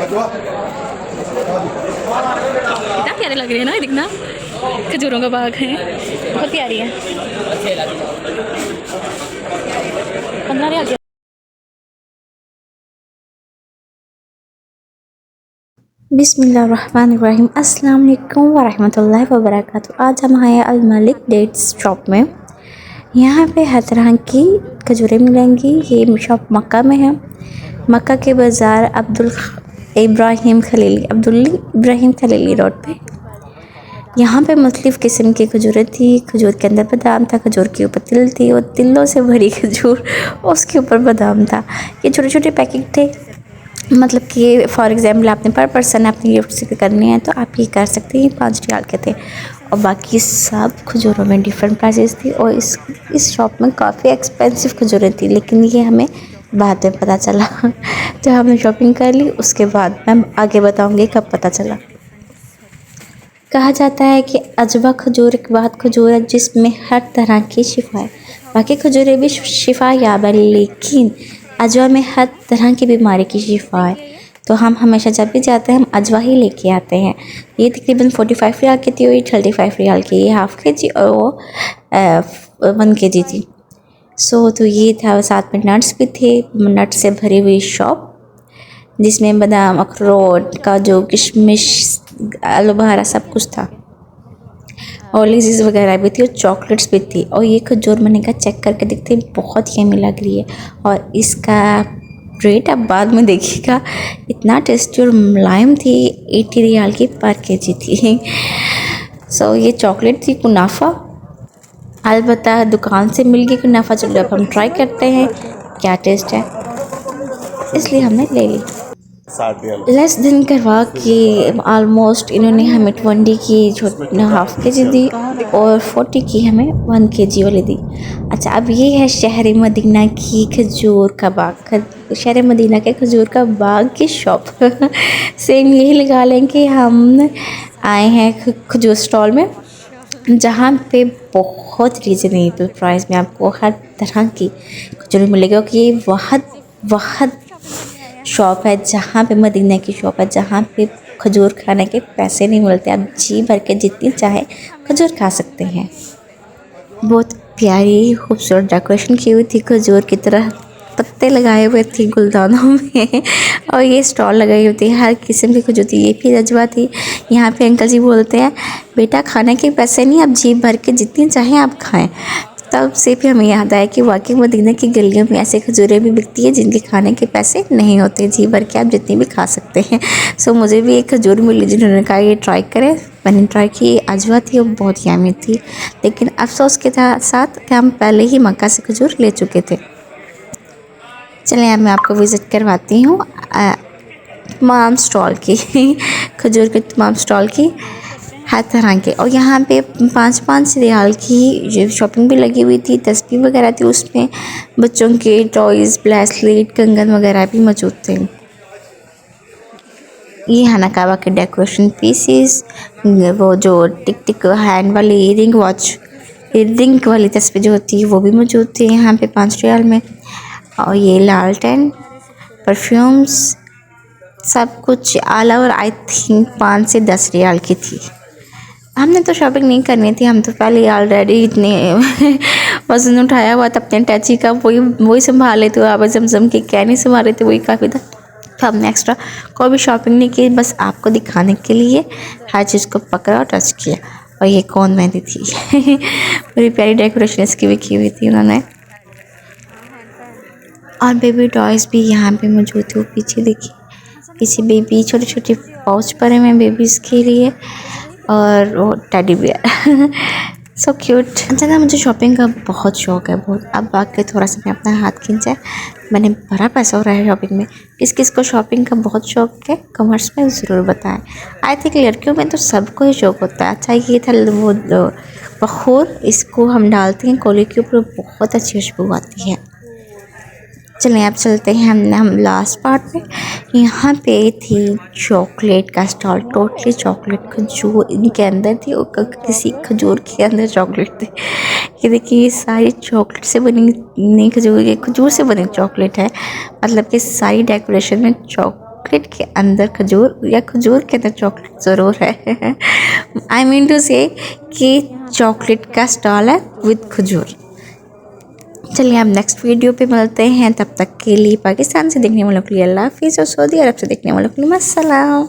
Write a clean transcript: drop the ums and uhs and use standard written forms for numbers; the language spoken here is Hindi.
कितना प्यारे लग रहे हैं ना, दिखना। खजूरों का बाग है, बहुत प्यारी है। 15,000। बिस्मिल्लाहिर्रहमानिर्रहीम। अस्सलाम वालेकुम वरहमतुल्लाहि वबरकातुहू। आज हम आए अल मलिक डेट्स शॉप में। यहाँ पे हर तरह की खजूरें मिलेंगी। ये शॉप मक्का में है। मक्का के बाज़ार अब्दुल इब्राहिम खलीली रोड पे। यहाँ पे मुख्तलिफ़ किस्म की खजूरें थी। खजूर के अंदर बादाम था, खजूर के ऊपर तिल थी और तिलों से भरी खजूर, उसके ऊपर बादाम था। ये छोटे छोटे पैकेट थे, मतलब कि फॉर एग्ज़ाम्पल आपने पर पर्सन अपनी गिफ्ट करनी है तो आप ये कर सकते हैं। 5 रियाल के थे और बाकी सब खजूरों में डिफरेंट प्राइसेस थी। और इस शॉप में काफ़ी एक्सपेंसिव खजूरें थी, लेकिन ये हमें बाद में पता चला। जब हमने शॉपिंग कर ली उसके बाद मैं आगे बताऊँगी कब पता चला। कहा जाता है कि अजवा खजूर एक बात खजूर है जिसमें हर तरह की शिफा है। बाकी खजूरें भी शिफा याब है, लेकिन अजवा में हर तरह की बीमारी की शिफा है। तो हम हमेशा जब भी जाते हैं हम अजवा ही लेके आते हैं। ये तकरीबन 45 रियाल की थी और ये 35 रियाल की। ये हाफ़ के जी और वो 1 kg थी। तो ये था। साथ में नट्स भी थे, नट से भरी हुई शॉप जिसमें बादाम, अखरोट, काजू, किशमिश, आलू बहारा सब कुछ था। और लीजीज वगैरह भी थी और चॉकलेट्स भी थी। और ये खजूर मैंने कहा चेक करके देखते हैं, बहुत यम्मी लग रही है। और इसका रेट आप बाद में देखिएगा, इतना टेस्टी और मुलायम थी। 80 रियाल की पर केजी थी। ये चॉकलेट थी कुनाफा। अलबत्ता दुकान से मिल गई कुनाफा। चलो अब हम ट्राई करते हैं क्या टेस्ट है, इसलिए हमने ले ली। लेस दिन करवा के ऑलमोस्ट इन्होंने हमें 20 की हाफ़ के जी दी और 40 की हमें 1 kg वाली दी। अच्छा, अब ये है शहर मदीना की खजूर का बाग, शहर मदीना के खजूर का बाग की शॉप। सेम यही लगा लें कि हम आए हैं खजूर स्टॉल में, जहाँ पे बहुत रीज़नेबल प्राइस में आपको हर तरह की खजूर मिलेगी। क्योंकि ये वहद शॉप है, जहाँ पे मदीना की शॉप है, जहाँ पे खजूर खाने के पैसे नहीं मिलते। आप जी भर के जितनी चाहे खजूर खा सकते हैं। बहुत प्यारी खूबसूरत डेकोरेशन की हुई थी, खजूर की तरह पत्ते लगाए हुए थे गुलदानों में। और ये स्टॉल लगाई हुई थी, हर किस्म की खजूर थी। ये भी अजवा थी। यहाँ पे अंकल जी बोलते हैं बेटा खाने के पैसे नहीं, आप जी भर के जितनी चाहें आप खाएं। तब से भी हमें याद आया कि वाकई मदीना की गलियों में ऐसे खजूरें भी बिकती है जिनके खाने के पैसे नहीं होते, जी भर के आप जितनी भी खा सकते हैं। मुझे भी एक खजूर मिली, जिन्होंने कहा ये ट्राई करें। मैंने ट्राई की, अजवा थी और बहुत यम्मी थी। लेकिन अफसोस के साथ कि हम पहले ही मक्का से खजूर ले चुके थे। चलें अब मैं आपको विज़िट करवाती हूँ तमाम स्टॉल की, खजूर के तमाम स्टॉल की हर तरह के। और यहाँ पे 5-5 रियाल की शॉपिंग भी लगी हुई थी, तस्बीह वगैरह थी उसमें। बच्चों के टॉयज़, ब्रेसलेट, कंगन वगैरह भी मौजूद थे। ये खाना काबा के डेकोरेशन पीसीस, वो जो टिक हैंड वाली इयरिंग वाली तस्वीर जो होती है वो भी मौजूद थी यहाँ पे 5 रियाल में। और ये लालटेन, परफ्यूम्स, सब कुछ ऑल ओवर आई थिंक 5 से 10 रियाल की थी। हमने तो शॉपिंग नहीं करनी थी, हम तो पहले ऑलरेडी इतने वज़न उठाया हुआ था अपने टैची का, वही संभाल लेते हुए। आवाज़ जमजम की क्या नहीं संभाल रहे थे, वही काफ़ी था। तो हमने एक्स्ट्रा कोई भी शॉपिंग नहीं की, बस आपको दिखाने के लिए हर चीज़ को पकड़ा और टच किया। और ये कौन मेहंदी थी। बड़ी प्यारी डेकोरेशन इसकी भी की हुई थी उन्होंने। और बेबी टॉयज़ भी यहाँ पे मौजूद थे। पीछे देखिए, पीछे बेबी छोटे छोटे पाउच पड़े हुए हैं बेबीज़ के लिए, और वो टेडी बियर। So cute. अच्छा ना, मुझे शॉपिंग का बहुत शौक़ है, बहुत। अब बाकी थोड़ा सा मैं अपना हाथ खींचा है, मैंने भरा पैसा हो रहा है शॉपिंग में। किस किस को शॉपिंग का बहुत शौक़ है कमेंट्स में ज़रूर बताएं। आई थिंक लड़कियों में तो सबको ही शौक़ होता है। अच्छा, ये था वो बखूर, इसको हम डालते हैं कोले के ऊपर, बहुत अच्छी खुशबू आती है। चलें अब चलते हैं हम लास्ट पार्ट में। यहाँ पे थी चॉकलेट का स्टॉल, टोटली चॉकलेट, खजूर इनके अंदर थी और किसी खजूर के अंदर चॉकलेट थी। ये देखिए, ये सारी चॉकलेट से बनी, नहीं खजूर से बनी चॉकलेट है। मतलब कि सारी डेकोरेशन में चॉकलेट के अंदर खजूर या खजूर के अंदर चॉकलेट ज़रूर है। आई मीन टू से कि चॉकलेट का स्टॉल है विद खजूर। चलिए हम नेक्स्ट वीडियो पे मिलते हैं, तब तक के लिए पाकिस्तान से देखने वालों के लिए अल्लाह हाफिज़ और सऊदी अरब से देखने वालों के लिए अस्सलाम।